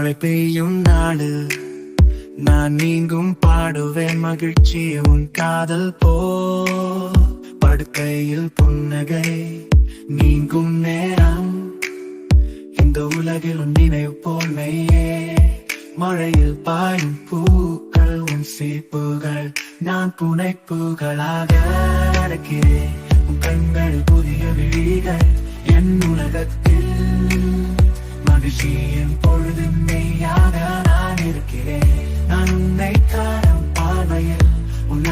மழை பெய்யும் நாடு நான் நீங்கும் பாடுவேன் மகிழ்ச்சி உன் காதல் போ படுக்கையில் புன்னகை நீங்கும் நேரம் இந்த உலகில் உன் நினைவு போன்மையே மழையில் பாயும் பூக்கள் உன் சிரிப்புகள் நான் புனைப்புகளாக நடக்கிறேன் உன் கண்கள் புதிய விழிகள் என் உலகத்தில் மகிழ்ச்சியின் பொழுது மெய்யாக நான் இருக்கிறேன் நான் உன்னை காணும் பார்வையில் உன்